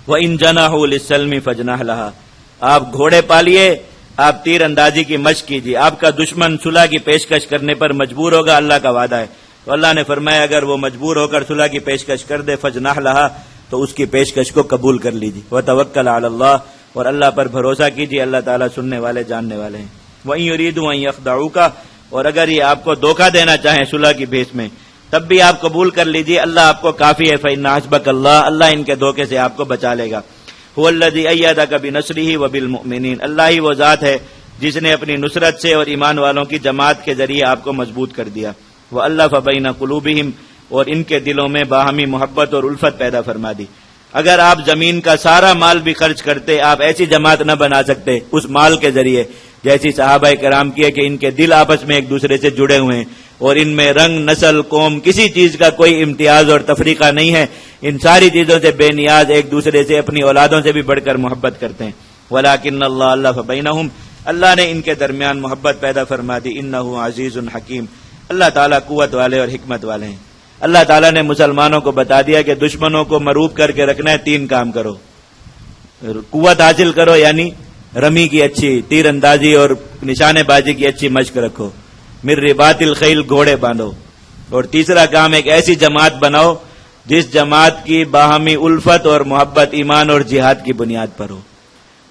وَإِن جَنَحُوا لِلسَّلْمِ فَاجْنَحْ لَهَا، آپ گھوڑے پالیے، آپ تیر اندازی کی مشق کیجیے، آپ کا دشمن صلح کی پیشکش کرنے پر مجبور ہوگا، اللہ کا وعدہ ہے، تو اللہ نے فرمایا اگر وہ مجبور ہو کر صلح کی پیشکش کر دے فَاجْنَحْ لَهَا، تو اس کی پیشکش کو قبول کر لیجیے، وَتَوَکَّلْ عَلَى اللَّهِ، اور اللہ پر بھروسہ کیجیے، اللہ تعالیٰ سننے والے جاننے والے ہیں۔ وَإِن يُرِيدُوا أَن يَخْدَعُوكَ، اور اگر یہ آپ کو دھوکہ دینا چاہیں صلح کی بھیس میں تب بھی آپ قبول کر لیجیے، اللہ آپ کو کافی ہے، فَإِنَّ حَسْبَكَ اللَّهُ، اللہ ان کے دھوکے سے آپ کو بچا لے گا۔ هُوَ الَّذِي أَيَّدَكَ بِنَصْرِهِ وَبِالْمُؤْمِنِينَ، اللہ ہی وہ ذات ہے جس نے اپنی نصرت سے اور ایمان والوں کی جماعت کے ذریعے آپ کو مضبوط کر دیا۔ وَأَلَّفَ بَيْنَ قُلُوبِهِمْ، اور ان کے دلوں میں باہمی محبت اور الفت پیدا فرما دی۔ اگر آپ زمین کا سارا مال بھی خرچ کرتے، آپ ایسی جماعت نہ بنا سکتے اس مال کے ذریعے جیسی صحابہ کرام کی ہے کہ ان کے دل آپس میں ایک دوسرے سے جڑے ہوئے ہیں، اور ان میں رنگ، نسل، قوم، کسی چیز کا کوئی امتیاز اور تفریقہ نہیں ہے، ان ساری چیزوں سے بے نیاز، ایک دوسرے سے، اپنی اولادوں سے بھی بڑھ کر محبت کرتے ہیں۔ وَلَٰكِنَّ اللَّهَ أَلَّفَ بَيْنَهُمْ، اللہ نے ان کے درمیان محبت پیدا فرما دی۔ إِنَّهُ عَزِيزٌ حَكِيمٌ، اللہ تعالیٰ قوت والے اور حکمت والے ہیں۔ اللہ تعالیٰ نے مسلمانوں کو بتا دیا کہ دشمنوں کو مروب کر کے رکھنا ہے، تین کام کرو، قوت حاصل کرو، یعنی رمی کی اچھی، تیر اندازی اور نشانے بازی کی اچھی مشق رکھو، من رباط الخیل، گھوڑے باندھو، اور تیسرا کام ایک ایسی جماعت بناؤ جس جماعت کی باہمی الفت اور محبت ایمان اور جہاد کی بنیاد پر ہو،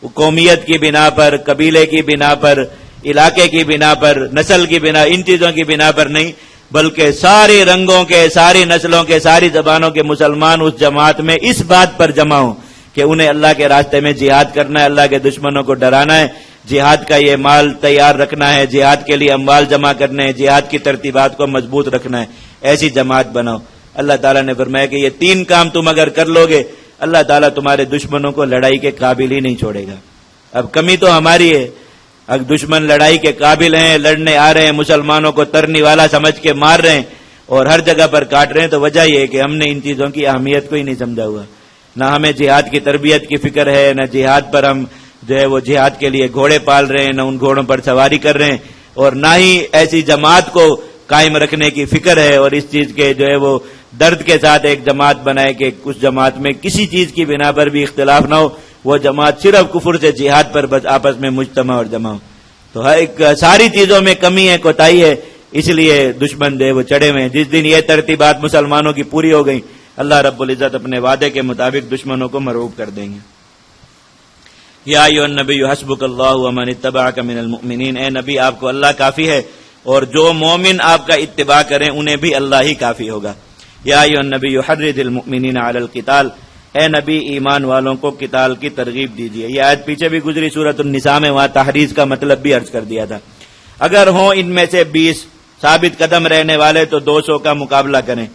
وہ قومیت کی بنا پر، قبیلے کی بنا پر، علاقے کی بنا پر، نسل کی بنا، ان چیزوں کی بنا پر نہیں، بلکہ سارے رنگوں کے، ساری نسلوں کے، ساری زبانوں کے مسلمان اس جماعت میں اس بات پر جمع ہوں کہ انہیں اللہ کے راستے میں جہاد کرنا ہے، اللہ کے دشمنوں کو ڈرانا ہے، جہاد کا یہ مال تیار رکھنا ہے، جہاد کے لیے اموال جمع کرنے ہیں، جہاد کی ترتیبات کو مضبوط رکھنا ہے، ایسی جماعت بناؤ۔ اللہ تعالیٰ نے فرمایا کہ یہ تین کام تم اگر کر لو گے، اللہ تعالیٰ تمہارے دشمنوں کو لڑائی کے قابل ہی نہیں چھوڑے گا۔ اب کمی تو ہماری ہے، اگر دشمن لڑائی کے قابل ہیں، لڑنے آ رہے ہیں، مسلمانوں کو ترنی والا سمجھ کے مار رہے ہیں اور ہر جگہ پر کاٹ رہے ہیں، تو وجہ یہ ہے کہ ہم نے ان چیزوں کی اہمیت کو ہی نہیں سمجھا ہوا، نہ ہمیں جہاد کی تربیت کی فکر ہے، نہ جہاد پر ہم جو ہے وہ جہاد کے لیے گھوڑے پال رہے ہیں، نہ ان گھوڑوں پر سواری کر رہے ہیں، اور نہ ہی ایسی جماعت کو قائم رکھنے کی فکر ہے، اور اس چیز کے جو ہے وہ درد کے ساتھ ایک جماعت بنائے کہ اس جماعت میں کسی چیز کی بنا پر بھی اختلاف نہ ہو، وہ جماعت صرف کفر سے جہاد پر بس آپس میں مجتمع اور جمع ہو۔ تو ایک ساری چیزوں میں کمی ہے، کوتاہی ہے، اس لیے دشمن جو ہے وہ چڑھے ہوئے ہیں۔ جس دن یہ ترتیبات مسلمانوں کی پوری ہو گئی، اللہ رب العزت اپنے وعدے کے مطابق دشمنوں کو مرعوب کر دیں گے۔ یا ایھا النبی حسبک اللہ ومن اتبعک من المؤمنین، اے نبی آپ کو اللہ کافی ہے، اور جو مومن آپ کا اتباع کریں انہیں بھی اللہ ہی کافی ہوگا۔ یا ایھا النبی حرض المؤمنین علی القتال، اے نبی ایمان والوں کو قتال کی ترغیب دیجیے۔ یہ آیت پیچھے بھی گزری سورۃ النساء میں، وہاں تحریض کا مطلب بھی عرض کر دیا تھا۔ اگر ہوں ان میں سے 20 ثابت قدم رہنے والے تو 200 کا مقابلہ کریں۔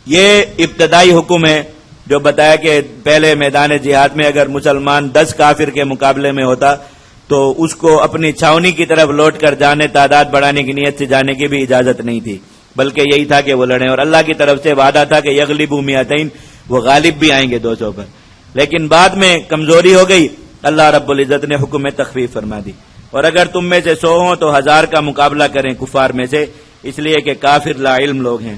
یہ ابتدائی حکم ہے جو بتایا کہ پہلے میدان جہاد میں اگر مسلمان 10 کافر کے مقابلے میں ہوتا تو اس کو اپنی چھاونی کی طرف لوٹ کر جانے، تعداد بڑھانے کی نیت سے جانے کی بھی اجازت نہیں تھی، بلکہ یہی تھا کہ وہ لڑیں، اور اللہ کی طرف سے وعدہ تھا کہ یغلبوا مئتین، وہ غالب بھی آئیں گے 200 پر۔ لیکن بعد میں کمزوری ہو گئی، اللہ رب العزت نے حکم میں تخفیف فرما دی، اور اگر تم میں سے 100 ہوں تو 1000 کا مقابلہ کریں کفار میں سے، اس لیے کہ کافر لا علم لوگ ہیں۔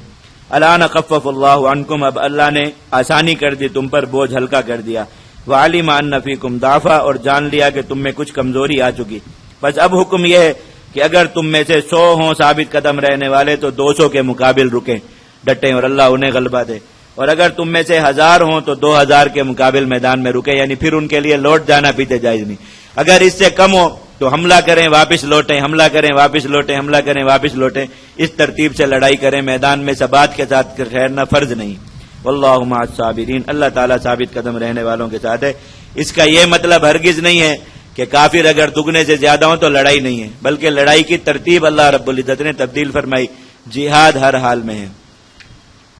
الآن خفف اللہ عنکم، اب اللہ نے آسانی کر دی تم پر، بوجھ ہلکا کر دیا۔ وعلم ان فیکم ضعفا، اور جان لیا کہ تم میں کچھ کمزوری آ چکی۔ بس اب حکم یہ ہے کہ اگر تم میں سے 100 ہوں ثابت قدم رہنے والے تو 200 کے مقابل رکیں، ڈٹیں، اور اللہ انہیں غلبہ دے، اور اگر تم میں سے 1000 ہوں تو 2000 کے مقابل میدان میں رکیں، یعنی پھر ان کے لیے لوٹ جانا پیچھے جائز نہیں۔ اگر اس سے کم ہو تو حملہ کریں واپس لوٹیں، حملہ کریں واپس لوٹیں، حملہ کریں واپس لوٹیں، اس ترتیب سے لڑائی کریں، میدان میں ثبات کے ساتھ ٹھہرنا فرض نہیں۔ واللہ مع الصابرین، اللہ تعالیٰ ثابت قدم رہنے والوں کے ساتھ ہے۔ اس کا یہ مطلب ہرگز نہیں ہے کہ کافر اگر دگنے سے زیادہ ہوں تو لڑائی نہیں ہے، بلکہ لڑائی کی ترتیب اللہ رب العزت نے تبدیل فرمائی، جہاد ہر حال میں ہے۔